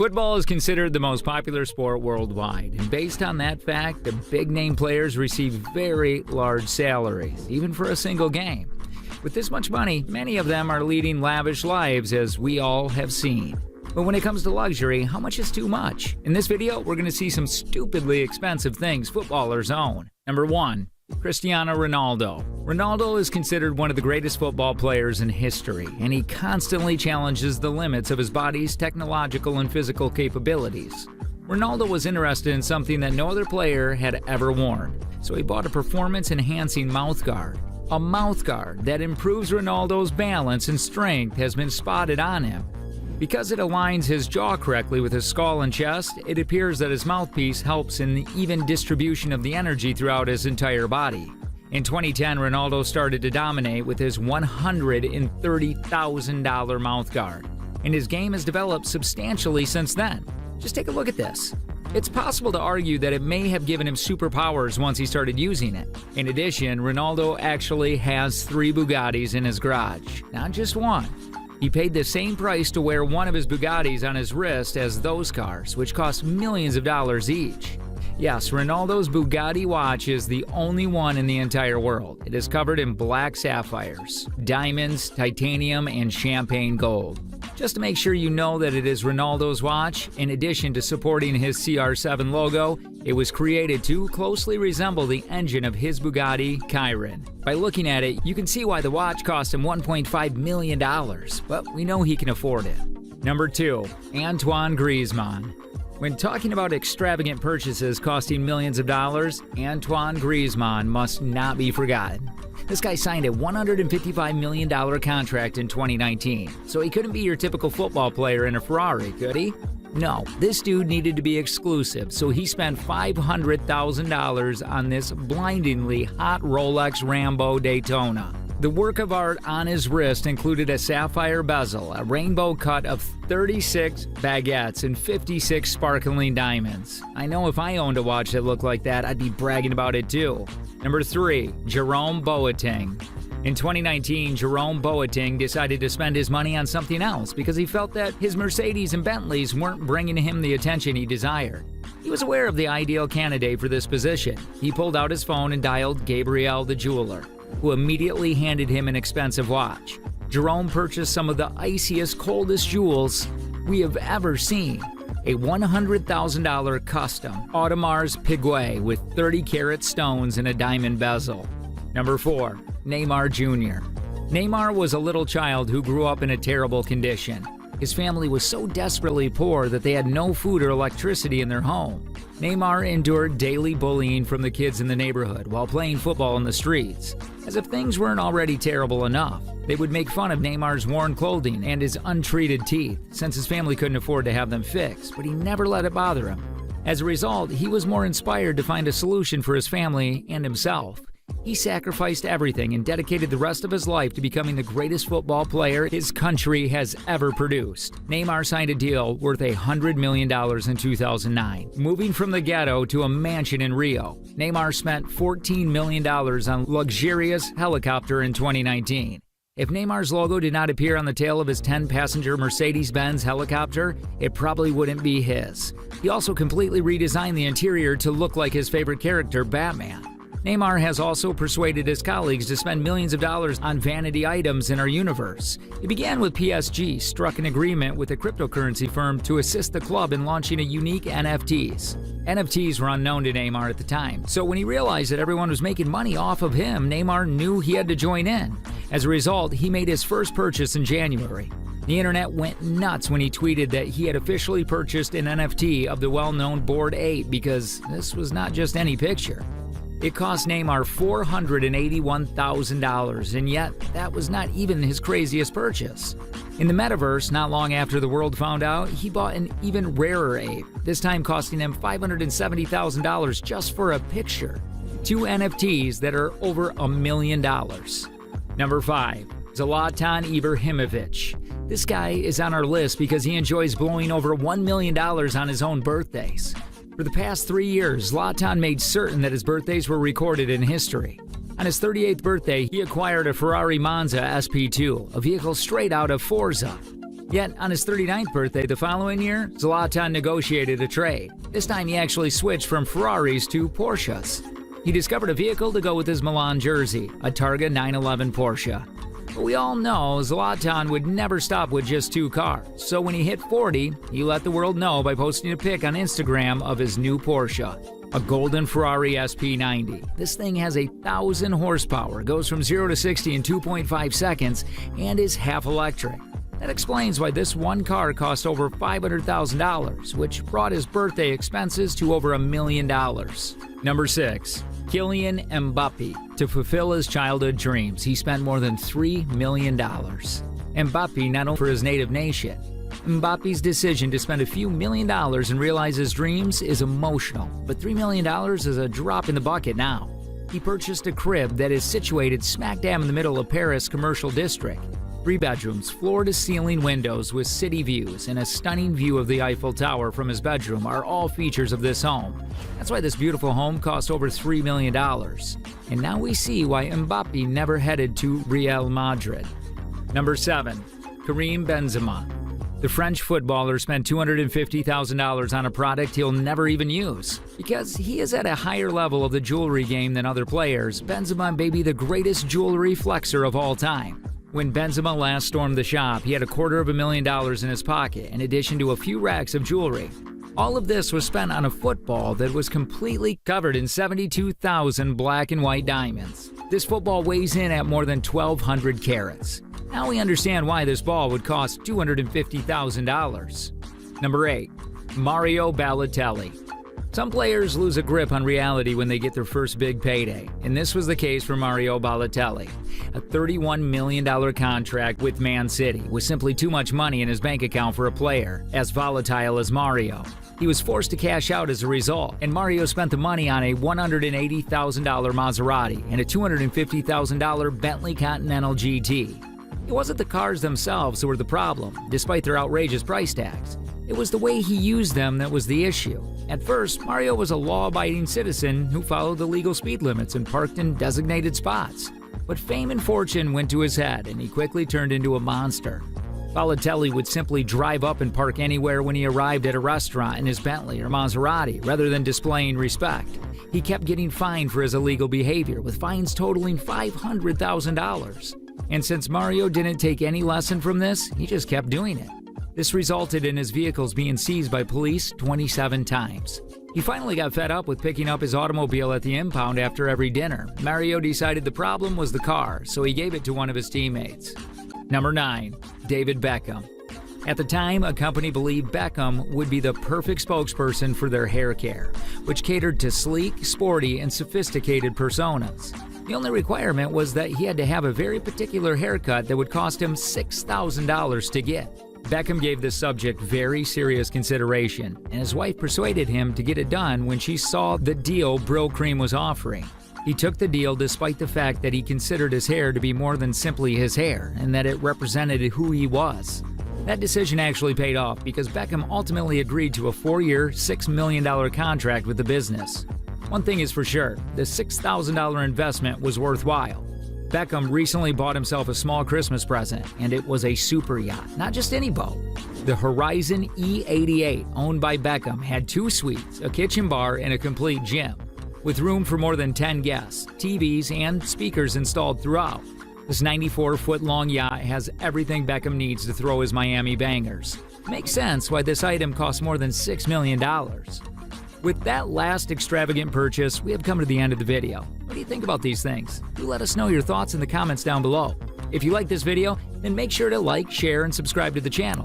Football is considered the most popular sport worldwide, and based on that fact, the big-name players receive very large salaries, even for a single game. With this much money, many of them are leading lavish lives, as we all have seen. But when it comes to luxury, how much is too much? In this video, we're going to see some stupidly expensive things footballers own. Number 1. Cristiano Ronaldo. Ronaldo is considered one of the greatest football players in history, and he constantly challenges the limits of his body's technological and physical capabilities. Ronaldo was interested in something that no other player had ever worn, so he bought a performance-enhancing mouthguard. A mouthguard that improves Ronaldo's balance and strength has been spotted on him. Because it aligns his jaw correctly with his skull and chest, it appears that his mouthpiece helps in the even distribution of the energy throughout his entire body. In 2010, Ronaldo started to dominate with his $130,000 mouthguard, and his game has developed substantially since then. Just take a look at this. It's possible to argue that it may have given him superpowers once he started using it. In addition, Ronaldo actually has 3 Bugattis in his garage, not just one. He paid the same price to wear one of his Bugattis on his wrist as those cars, which cost millions of dollars each. Yes, Ronaldo's Bugatti watch is the only one in the entire world. It is covered in black sapphires, diamonds, titanium, and champagne gold. Just to make sure you know that it is Ronaldo's watch, in addition to supporting his CR7 logo, it was created to closely resemble the engine of his Bugatti Chiron. By looking at it, you can see why the watch cost him $1.5 million, but we know he can afford it. Number 2. Antoine Griezmann. When talking about extravagant purchases costing millions of dollars, Antoine Griezmann must not be forgotten. This guy signed a $155 million contract in 2019, so he couldn't be your typical football player in a Ferrari, could he? No, this dude needed to be exclusive, so he spent $500,000 on this blindingly hot Rolex Rambo Daytona. The work of art on his wrist included a sapphire bezel, a rainbow cut of 36 baguettes, and 56 sparkling diamonds. I know if I owned a watch that looked like that, I'd be bragging about it too. Number 3. Jerome Boateng. In 2019, Jerome Boateng decided to spend his money on something else because he felt that his Mercedes and Bentleys weren't bringing him the attention he desired. He was aware of the ideal candidate for this position. He pulled out his phone and dialed Gabriel the jeweler, who immediately handed him an expensive watch. Jerome purchased some of the iciest, coldest jewels we have ever seen. A $100,000 custom Audemars Piguet with 30-carat stones and a diamond bezel. Number 4. Neymar Jr. Neymar was a little child who grew up in a terrible condition. His family was so desperately poor that they had no food or electricity in their home. Neymar endured daily bullying from the kids in the neighborhood while playing football in the streets. As if things weren't already terrible enough, they would make fun of Neymar's worn clothing and his untreated teeth, since his family couldn't afford to have them fixed, but he never let it bother him. As a result, he was more inspired to find a solution for his family and himself. He sacrificed everything and dedicated the rest of his life to becoming the greatest football player his country has ever produced. Neymar signed a deal worth $100 million in 2009, moving from the ghetto to a mansion in Rio. Neymar spent $14 million on luxurious helicopter in 2019. If Neymar's logo did not appear on the tail of his 10-passenger Mercedes-Benz helicopter, it probably wouldn't be his. He also completely redesigned the interior to look like his favorite character, Batman. Neymar has also persuaded his colleagues to spend millions of dollars on vanity items in our universe. It began with PSG struck an agreement with a cryptocurrency firm to assist the club in launching a unique NFTs. NFTs were unknown to Neymar at the time, so when he realized that everyone was making money off of him, Neymar knew he had to join in. As a result, he made his first purchase in January. The internet went nuts when he tweeted that he had officially purchased an NFT of the well-known Bored Ape because this was not just any picture. It cost Neymar $481,000, and yet that was not even his craziest purchase. In the metaverse, not long after the world found out, he bought an even rarer ape, this time costing him $570,000 just for a picture. 2 NFTs that are over $1 million. Number 5. Zlatan Ibrahimovic. This guy is on our list because he enjoys blowing over $1 million on his own birthdays. For the past 3 years, Zlatan made certain that his birthdays were recorded in history. On his 38th birthday, he acquired a Ferrari Monza SP2, a vehicle straight out of Forza. Yet, on his 39th birthday the following year, Zlatan negotiated a trade. This time he actually switched from Ferraris to Porsches. He discovered a vehicle to go with his Milan jersey, a Targa 911 Porsche. But we all know Zlatan would never stop with just 2 cars, so when he hit 40, he let the world know by posting a pic on Instagram of his new Porsche, a golden Ferrari SP90. This thing has 1,000 horsepower, goes from 0 to 60 in 2.5 seconds, and is half electric. That explains why this one car cost over $500,000, which brought his birthday expenses to over $1 million. Number 6. Kylian Mbappé. To fulfill his childhood dreams, he spent more than $3 million. Mbappé not only for his native nation. Mbappe's decision to spend a few $1 million and realize his dreams is emotional, but $3 million is a drop in the bucket now. He purchased a crib that is situated smack dab in the middle of Paris' commercial district. 3 bedrooms, floor-to-ceiling windows with city views, and a stunning view of the Eiffel Tower from his bedroom are all features of this home. That's why this beautiful home cost over $3 million. And now we see why Mbappé never headed to Real Madrid. Number 7. Karim Benzema. The French footballer spent $250,000 on a product he'll never even use. Because he is at a higher level of the jewelry game than other players, Benzema may be the greatest jewelry flexer of all time. When Benzema last stormed the shop, he had $250,000 in his pocket, in addition to a few racks of jewelry. All of this was spent on a football that was completely covered in 72,000 black and white diamonds. This football weighs in at more than 1,200 carats. Now we understand why this ball would cost $250,000. Number 8. Mario Balotelli. Some players lose a grip on reality when they get their first big payday, and this was the case for Mario Balotelli. A $31 million contract with Man City was simply too much money in his bank account for a player as volatile as Mario. He was forced to cash out as a result, and Mario spent the money on a $180,000 Maserati and a $250,000 Bentley Continental GT. It wasn't the cars themselves that were the problem, despite their outrageous price tags. It was the way he used them that was the issue. At first, Mario was a law-abiding citizen who followed the legal speed limits and parked in designated spots. But fame and fortune went to his head, and he quickly turned into a monster. Balotelli would simply drive up and park anywhere when he arrived at a restaurant in his Bentley or Maserati, rather than displaying respect. He kept getting fined for his illegal behavior, with fines totaling $500,000. And since Mario didn't take any lesson from this, he just kept doing it. This resulted in his vehicles being seized by police 27 times. He finally got fed up with picking up his automobile at the impound after every dinner. Mario decided the problem was the car, so he gave it to one of his teammates. Number 9. David Beckham. At the time, a company believed Beckham would be the perfect spokesperson for their hair care, which catered to sleek, sporty, and sophisticated personas. The only requirement was that he had to have a very particular haircut that would cost him $6,000 to get. Beckham gave this subject very serious consideration, and his wife persuaded him to get it done when she saw the deal Brylcreem was offering. He took the deal despite the fact that he considered his hair to be more than simply his hair, and that it represented who he was. That decision actually paid off because Beckham ultimately agreed to a 4-year, $6 million contract with the business. One thing is for sure, the $6,000 investment was worthwhile. Beckham recently bought himself a small Christmas present, and it was a super yacht, not just any boat. The Horizon E88, owned by Beckham, had 2 suites, a kitchen bar, and a complete gym, with room for more than 10 guests, TVs, and speakers installed throughout. This 94-foot-long yacht has everything Beckham needs to throw his Miami bangers. Makes sense why this item costs more than $6 million. With that last extravagant purchase, we have come to the end of the video. What do you think about these things? Do let us know your thoughts in the comments down below. If you like this video, then make sure to like, share, and subscribe to the channel.